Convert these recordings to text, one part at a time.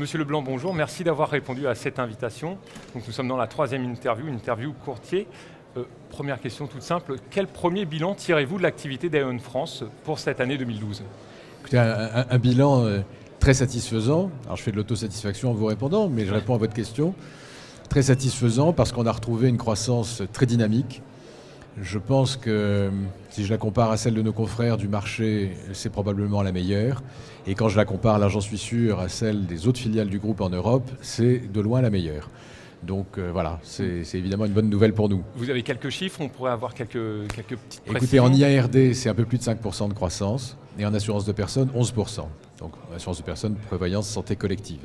Monsieur Leblanc, bonjour. Merci d'avoir répondu à cette invitation. Donc, nous sommes dans la troisième interview, une interview courtier. Première question toute simple. Quel premier bilan tirez-vous de l'activité d'Aeon France pour cette année 2012 ? Écoutez, un bilan très satisfaisant. Alors, je fais de l'autosatisfaction en vous répondant, mais je réponds à votre question. Très satisfaisant parce qu'on a retrouvé une croissance très dynamique. Je pense que si je la compare à celle de nos confrères du marché, c'est probablement la meilleure. Et quand je la compare, là j'en suis sûr, à celle des autres filiales du groupe en Europe, c'est de loin la meilleure. Donc voilà, c'est évidemment une bonne nouvelle pour nous. Vous avez quelques chiffres, on pourrait avoir quelques petites précisions. Écoutez, en IARD, c'est un peu plus de 5% de croissance, et en assurance de personnes, 11%. Donc assurance de personnes, prévoyance, santé collective.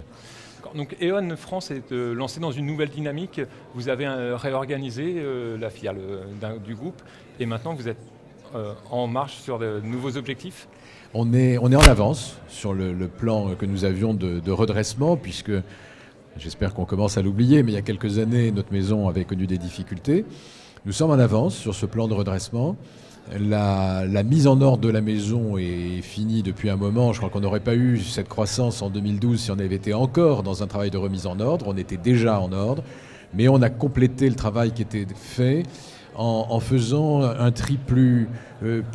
Donc Aeon France est lancé dans une nouvelle dynamique. Vous avez réorganisé la filiale du groupe et maintenant vous êtes en marche sur de nouveaux objectifs. On est en avance sur le plan que nous avions de redressement, puisque j'espère qu'on commence à l'oublier, mais il y a quelques années, notre maison avait connu des difficultés. Nous sommes en avance sur ce plan de redressement. La mise en ordre de la maison est finie depuis un moment. Je crois qu'on n'aurait pas eu cette croissance en 2012 si on avait été encore dans un travail de remise en ordre. On était déjà en ordre, mais on a complété le travail qui était fait en faisant un tri plus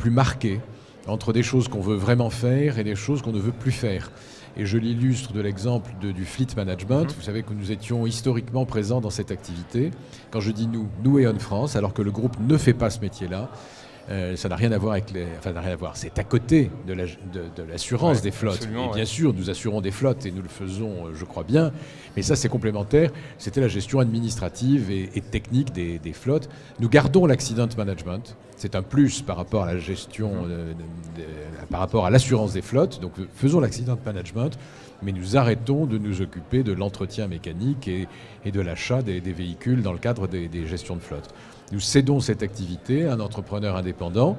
marqué entre des choses qu'on veut vraiment faire et des choses qu'on ne veut plus faire. Et je l'illustre de l'exemple du fleet management. Vous savez que nous étions historiquement présents dans cette activité. Quand je dis nous Aeon France, alors que le groupe ne fait pas ce métier-là, ça n'a rien à voir avec n'a rien à voir. C'est à côté de l'assurance des flottes. Absolument, et bien sûr, nous assurons des flottes et nous le faisons, je crois bien. Mais ça, c'est complémentaire. C'était la gestion administrative et technique des flottes. Nous gardons l'accident management. C'est un plus par rapport à la gestion, par rapport à l'assurance des flottes. Donc, faisons l'accident management, mais nous arrêtons de nous occuper de l'entretien mécanique et de l'achat des véhicules dans le cadre des gestions de flotte. Nous cédons cette activité à un entrepreneur indépendant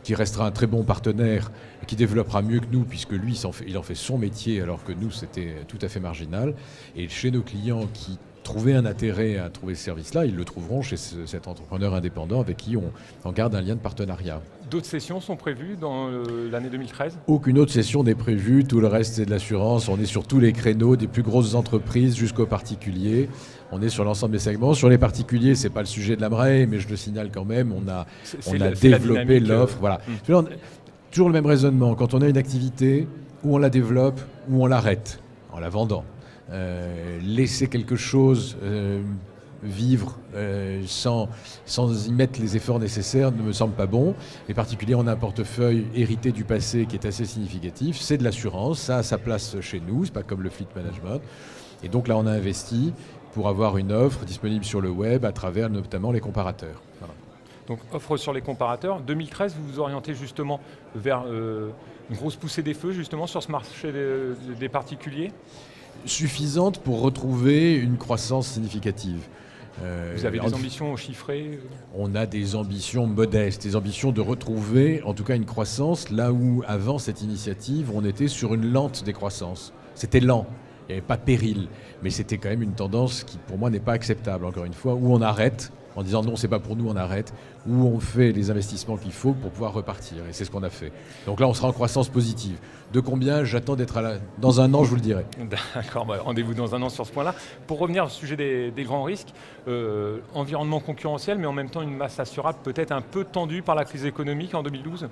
qui restera un très bon partenaire et qui développera mieux que nous, puisque lui, il en fait son métier alors que nous, c'était tout à fait marginal. Et chez nos clients qui trouvaient un intérêt à trouver ce service-là, ils le trouveront chez cet entrepreneur indépendant avec qui on garde un lien de partenariat. D'autres sessions sont prévues dans l'année 2013 ? Aucune autre session n'est prévue, tout le reste c'est de l'assurance. On est sur tous les créneaux, des plus grosses entreprises jusqu'aux particuliers. On est sur l'ensemble des segments. Sur les particuliers, c'est pas le sujet de la MRAE, mais je le signale quand même, on a développé l'offre. Voilà. Toujours le même raisonnement. Quand on a une activité, où on la développe, ou on l'arrête en la vendant. Laisser quelque chose vivre sans y mettre les efforts nécessaires ne me semble pas bon. Les particuliers, on a un portefeuille hérité du passé qui est assez significatif. C'est de l'assurance, ça a sa place chez nous, c'est pas comme le fleet management. Et donc là, on a investi pour avoir une offre disponible sur le web à travers notamment les comparateurs. Voilà. Donc offre sur les comparateurs. 2013, vous vous orientez justement vers une grosse poussée des feux justement sur ce marché des particuliers ? Suffisante pour retrouver une croissance significative. Vous avez des ambitions chiffrées ? On a des ambitions modestes, des ambitions de retrouver en tout cas une croissance là où avant cette initiative on était sur une lente décroissance. C'était lent, il n'y avait pas péril, mais c'était quand même une tendance qui pour moi n'est pas acceptable encore une fois, où on arrête en disant non c'est pas pour nous, on arrête, où on fait les investissements qu'il faut pour pouvoir repartir et c'est ce qu'on a fait. Donc là on sera en croissance positive. De combien j'attends d'être dans un an, je vous le dirai. D'accord, rendez-vous dans un an sur ce point-là. Pour revenir au sujet des grands risques, environnement concurrentiel, mais en même temps une masse assurable peut-être un peu tendue par la crise économique en 2012 ?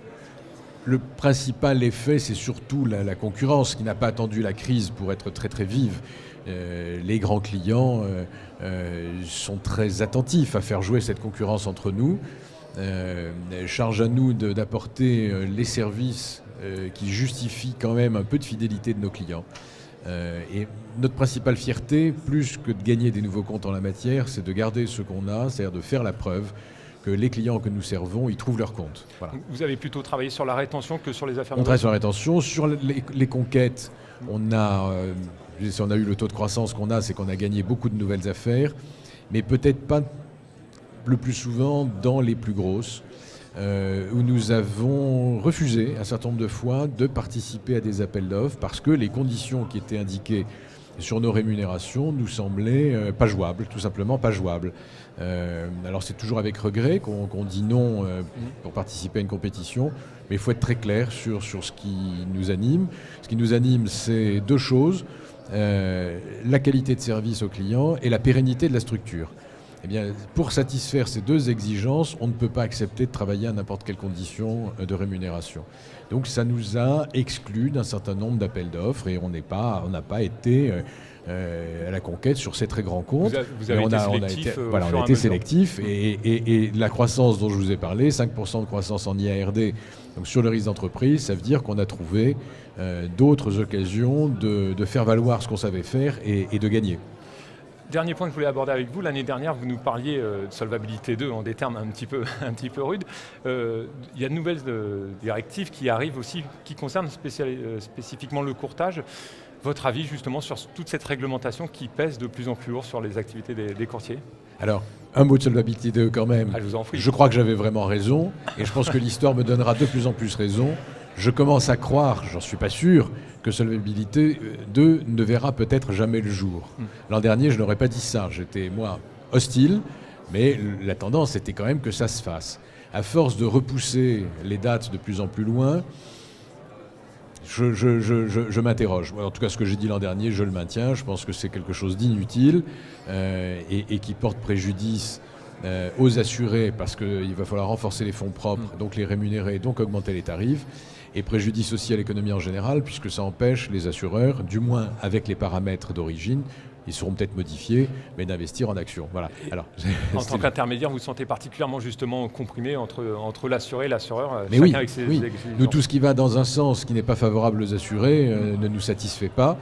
Le principal effet, c'est surtout la concurrence qui n'a pas attendu la crise pour être très très vive. Les grands clients sont très attentifs à faire jouer cette concurrence entre nous. Charge à nous d'apporter les services qui justifient quand même un peu de fidélité de nos clients. Et notre principale fierté, plus que de gagner des nouveaux comptes en la matière, c'est de garder ce qu'on a, c'est-à-dire de faire la preuve que les clients que nous servons, ils trouvent leur compte. Voilà. Vous avez plutôt travaillé sur la rétention que sur les affaires nouvelles ? On travaille sur la rétention. Sur les conquêtes, on a eu le taux de croissance qu'on a, c'est qu'on a gagné beaucoup de nouvelles affaires, mais peut-être pas le plus souvent dans les plus grosses, où nous avons refusé un certain nombre de fois de participer à des appels d'offres parce que les conditions qui étaient indiquées sur nos rémunérations nous semblaient pas jouables, tout simplement pas jouables. Alors c'est toujours avec regret qu'on dit non pour participer à une compétition, mais il faut être très clair sur ce qui nous anime. Ce qui nous anime, c'est deux choses. la qualité de service au client et la pérennité de la structure. Eh bien, pour satisfaire ces deux exigences, on ne peut pas accepter de travailler à n'importe quelle condition de rémunération. Donc ça nous a exclus d'un certain nombre d'appels d'offres et on n'a pas été à la conquête sur ces très grands comptes. Vous avez été sélectif. On a été sélectif et la croissance dont je vous ai parlé, 5% de croissance en IARD, donc sur le risque d'entreprise, ça veut dire qu'on a trouvé d'autres occasions de faire valoir ce qu'on savait faire et de gagner. Dernier point que je voulais aborder avec vous, l'année dernière, vous nous parliez de solvabilité 2 en des termes un petit peu rudes. Il y a de nouvelles directives qui arrivent aussi, qui concernent spécifiquement le courtage. Votre avis justement sur toute cette réglementation qui pèse de plus en plus lourd sur les activités des courtiers? Alors, un mot de solvabilité 2 quand même. Je vous en prie. Je crois que j'avais vraiment raison et je pense que l'histoire me donnera de plus en plus raison. Je commence à croire, j'en suis pas sûr, que solvabilité 2 ne verra peut-être jamais le jour. L'an dernier, je n'aurais pas dit ça. J'étais, moi, hostile, mais la tendance était quand même que ça se fasse. À force de repousser les dates de plus en plus loin, je m'interroge. En tout cas, ce que j'ai dit l'an dernier, je le maintiens. Je pense que c'est quelque chose d'inutile et qui porte préjudice aux assurés parce qu'il va falloir renforcer les fonds propres, donc les rémunérer, donc augmenter les tarifs. Et préjudice aussi à l'économie en général, puisque ça empêche les assureurs, du moins avec les paramètres d'origine, ils seront peut-être modifiés, mais d'investir en actions. Voilà. Alors, en tant qu'intermédiaire, vous vous sentez particulièrement justement comprimé entre l'assuré et l'assureur, mais oui, avec ses exigences. Nous, tout ce qui va dans un sens qui n'est pas favorable aux assurés ne nous satisfait pas.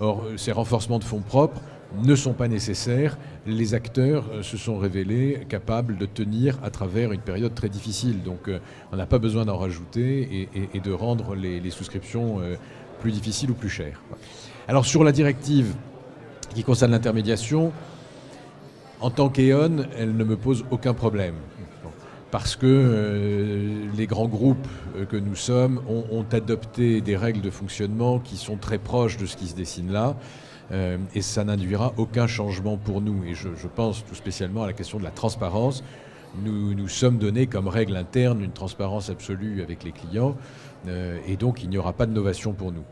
Or, ces renforcements de fonds propres ne sont pas nécessaires. Les acteurs se sont révélés capables de tenir à travers une période très difficile. Donc on n'a pas besoin d'en rajouter et de rendre les souscriptions plus difficiles ou plus chères. Alors sur la directive qui concerne l'intermédiation, en tant qu'E.ON, elle ne me pose aucun problème. Parce que les grands groupes que nous sommes ont adopté des règles de fonctionnement qui sont très proches de ce qui se dessine là. Et ça n'induira aucun changement pour nous. Et je pense tout spécialement à la question de la transparence. Nous sommes donnés comme règle interne une transparence absolue avec les clients et donc il n'y aura pas de novation pour nous.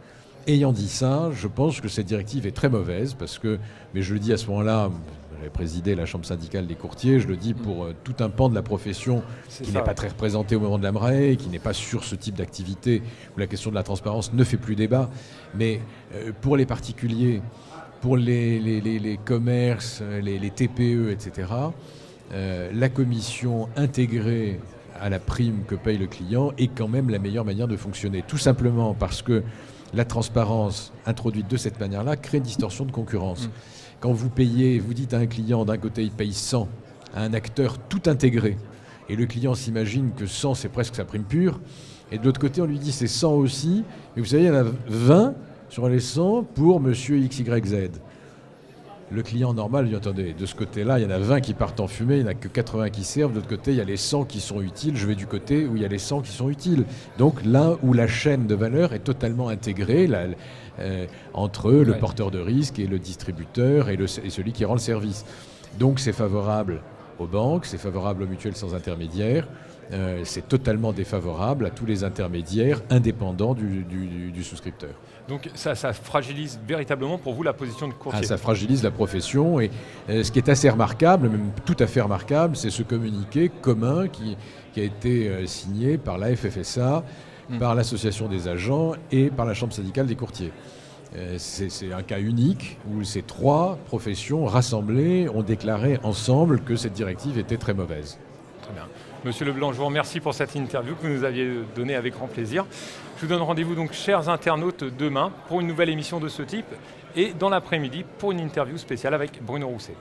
Ayant dit ça, je pense que cette directive est très mauvaise parce que, mais je le dis à ce moment-là, j'avais présidé la chambre syndicale des courtiers, je le dis pour tout un pan de la profession qui n'est pas très représenté au moment de la MRAE, qui n'est pas sur ce type d'activité où la question de la transparence ne fait plus débat. Mais pour les particuliers, pour les commerces, les TPE, etc., la commission intégrée à la prime que paye le client est quand même la meilleure manière de fonctionner. Tout simplement parce que la transparence introduite de cette manière-là crée une distorsion de concurrence. Quand vous payez, vous dites à un client, d'un côté il paye 100, à un acteur tout intégré, et le client s'imagine que 100 c'est presque sa prime pure, et de l'autre côté on lui dit c'est 100 aussi, mais vous savez il y en a 20 sur les 100 pour monsieur XYZ. Le client normal dit attendez, de ce côté-là il y en a 20 qui partent en fumée, il n'y en a que 80 qui servent, de l'autre côté il y a les 100 qui sont utiles, je vais du côté où il y a les 100 qui sont utiles. Donc là où la chaîne de valeur est totalement intégrée entre le porteur de risque et le distributeur et celui qui rend le service. Donc c'est favorable aux banques, c'est favorable aux mutuelles sans intermédiaire, c'est totalement défavorable à tous les intermédiaires indépendants du souscripteur. Donc ça fragilise véritablement pour vous la position de courtier. Ça fragilise la profession et ce qui est assez remarquable, même tout à fait remarquable, c'est ce communiqué commun qui a été signé par la FFSA, par l'Association des agents et par la Chambre syndicale des courtiers. C'est un cas unique où ces trois professions rassemblées ont déclaré ensemble que cette directive était très mauvaise. Très bien. Monsieur Leblanc, je vous remercie pour cette interview que vous nous aviez donnée avec grand plaisir. Je vous donne rendez-vous donc, chers internautes, demain pour une nouvelle émission de ce type et dans l'après-midi pour une interview spéciale avec Bruno Rousset.